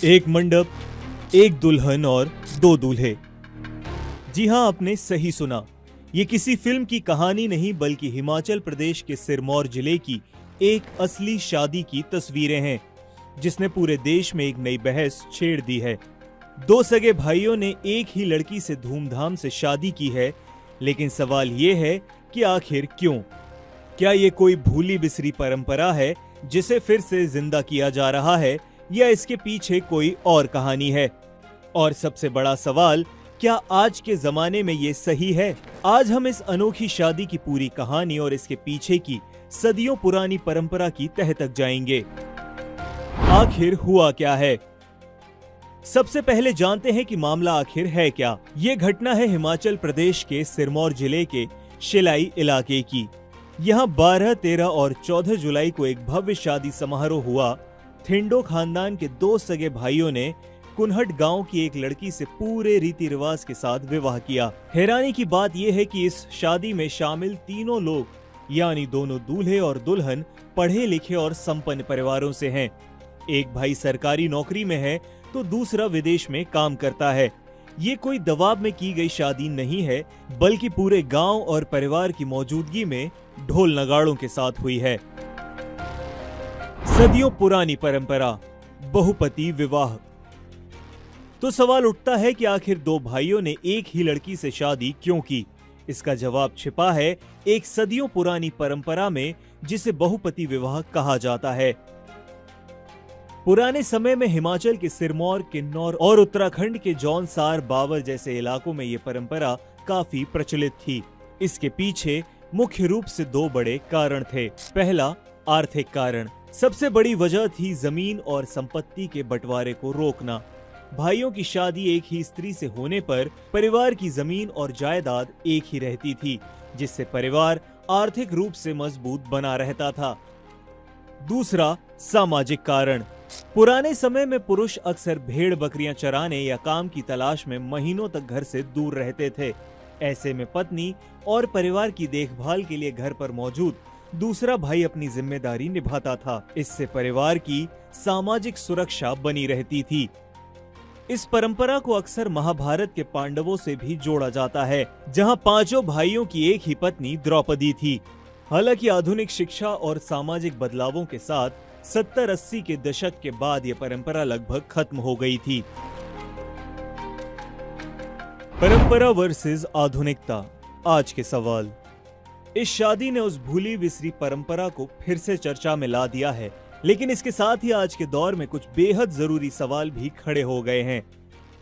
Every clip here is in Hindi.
एक मंडप, एक दुल्हन और दो दूल्हे। जी हां, आपने सही सुना। ये किसी फिल्म की कहानी नहीं बल्कि हिमाचल प्रदेश के सिरमौर जिले की एक असली शादी की तस्वीरें हैं, जिसने पूरे देश में एक नई बहस छेड़ दी है। दो सगे भाइयों ने एक ही लड़की से धूमधाम से शादी की है, लेकिन सवाल ये है कि आखिर क्यों? क्या ये कोई भूली बिसरी परंपरा है जिसे फिर से जिंदा किया जा रहा है, या इसके पीछे कोई और कहानी है? और सबसे बड़ा सवाल, क्या आज के जमाने में ये सही है? आज हम इस अनोखी शादी की पूरी कहानी और इसके पीछे की सदियों पुरानी परंपरा की तह तक जाएंगे। आखिर हुआ क्या है? सबसे पहले जानते हैं कि मामला आखिर है क्या। ये घटना है हिमाचल प्रदेश के सिरमौर जिले के शिलाई इलाके की। यहाँ 12, 13 और 14 जुलाई को एक भव्य शादी समारोह हुआ। थिंडो खानदान के दो सगे भाइयों ने कुनहट गांव की एक लड़की से पूरे रीति रिवाज के साथ विवाह किया। हैरानी की बात यह है कि इस शादी में शामिल तीनों लोग, यानी दोनों दूल्हे और दुल्हन, पढ़े लिखे और संपन्न परिवारों से हैं। एक भाई सरकारी नौकरी में है तो दूसरा विदेश में काम करता है। ये कोई दबाव में की गई शादी नहीं है, बल्कि पूरे गांव और परिवार की मौजूदगी में ढोल नगाड़ों के साथ हुई है। सदियों पुरानी परंपरा, बहुपति विवाह। तो सवाल उठता है कि आखिर दो भाइयों ने एक ही लड़की से शादी क्यों की? इसका जवाब छिपा है एक सदियों पुरानी परंपरा में, जिसे बहुपति विवाह कहा जाता है। पुराने समय में हिमाचल के सिरमौर, किन्नौर और उत्तराखंड के जौनसार, बावर जैसे इलाकों में ये परंपरा काफी प्रचलित थी। इसके पीछे मुख्य रूप से दो बड़े कारण थे। पहला, आर्थिक कारण। सबसे बड़ी वजह थी जमीन और संपत्ति के बंटवारे को रोकना। भाइयों की शादी एक ही स्त्री से होने पर परिवार की जमीन और जायदाद एक ही रहती थी, जिससे परिवार आर्थिक रूप से मजबूत बना रहता था। दूसरा, सामाजिक कारण। पुराने समय में पुरुष अक्सर भेड़ बकरियां चराने या काम की तलाश में महीनों तक घर से दूर रहते थे। ऐसे में पत्नी और परिवार की देखभाल के लिए घर पर मौजूद दूसरा भाई अपनी जिम्मेदारी निभाता था। इससे परिवार की सामाजिक सुरक्षा बनी रहती थी। इस परंपरा को अक्सर महाभारत के पांडवों से भी जोड़ा जाता है, जहां पांचों भाइयों की एक ही पत्नी द्रौपदी थी। हालांकि आधुनिक शिक्षा और सामाजिक बदलावों के साथ 70-80 के दशक के बाद यह परंपरा लगभग खत्म हो गई थी। परंपरा वर्सेस आधुनिकता, आज के सवाल। इस शादी ने उस भूली बिसरी परंपरा को फिर से चर्चा में ला दिया है, लेकिन इसके साथ ही आज के दौर में कुछ बेहद जरूरी सवाल भी खड़े हो गए हैं।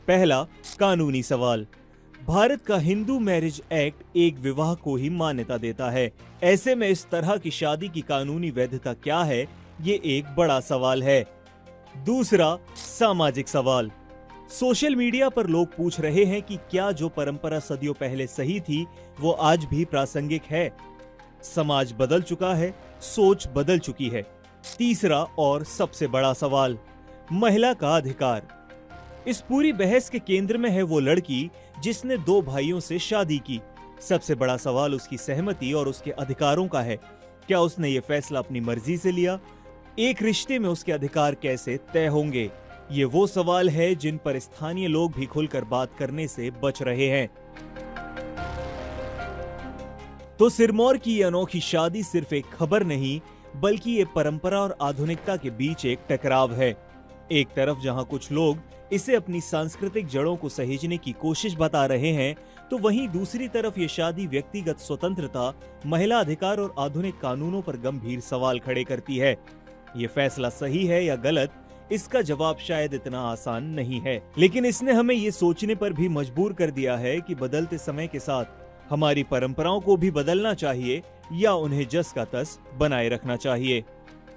पहला, कानूनी सवाल। भारत का हिंदू मैरिज एक्ट एक विवाह को ही मान्यता देता है। ऐसे में इस तरह की शादी की कानूनी वैधता क्या है, ये एक बड़ा सवाल है। दूसरा, सामाजिक सवाल। सोशल मीडिया पर लोग पूछ रहे हैं कि क्या जो परंपरा सदियों पहले सही थी, वो आज भी प्रासंगिक है? समाज बदल चुका है, सोच बदल चुकी है। तीसरा और सबसे बड़ा सवाल, महिला का अधिकार। इस पूरी बहस के केंद्र में है वो लड़की जिसने दो भाइयों से शादी की। सबसे बड़ा सवाल उसकी सहमति और उसके अधिकारों का है। क्या उसने ये फैसला अपनी मर्जी से लिया? एक रिश्ते में उसके अधिकार कैसे तय होंगे? ये वो सवाल है जिन पर स्थानीय लोग भी खुलकर बात करने से बच रहे हैं। तो सिरमौर की ये अनोखी शादी सिर्फ एक खबर नहीं, बल्कि ये परंपरा और आधुनिकता के बीच एक टकराव है। एक तरफ जहां कुछ लोग इसे अपनी सांस्कृतिक जड़ों को सहेजने की कोशिश बता रहे हैं, तो वहीं दूसरी तरफ ये शादी व्यक्तिगत स्वतंत्रता, महिला अधिकार और आधुनिक कानूनों पर गंभीर सवाल खड़े करती है। ये फैसला सही है या गलत, इसका जवाब शायद इतना आसान नहीं है, लेकिन इसने हमें ये सोचने पर भी मजबूर कर दिया है कि बदलते समय के साथ हमारी परंपराओं को भी बदलना चाहिए या उन्हें जस का तस बनाए रखना चाहिए।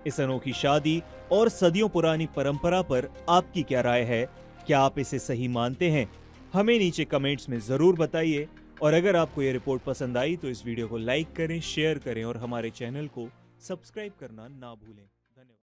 इस अनोखी शादी और सदियों पुरानी परंपरा पर आपकी क्या राय है? क्या आप इसे सही मानते हैं? हमें नीचे कमेंट्स में जरूर बताइए। और अगर आपको ये रिपोर्ट पसंद आई तो इस वीडियो को लाइक करें, शेयर करें और हमारे चैनल को सब्सक्राइब करना ना भूलें।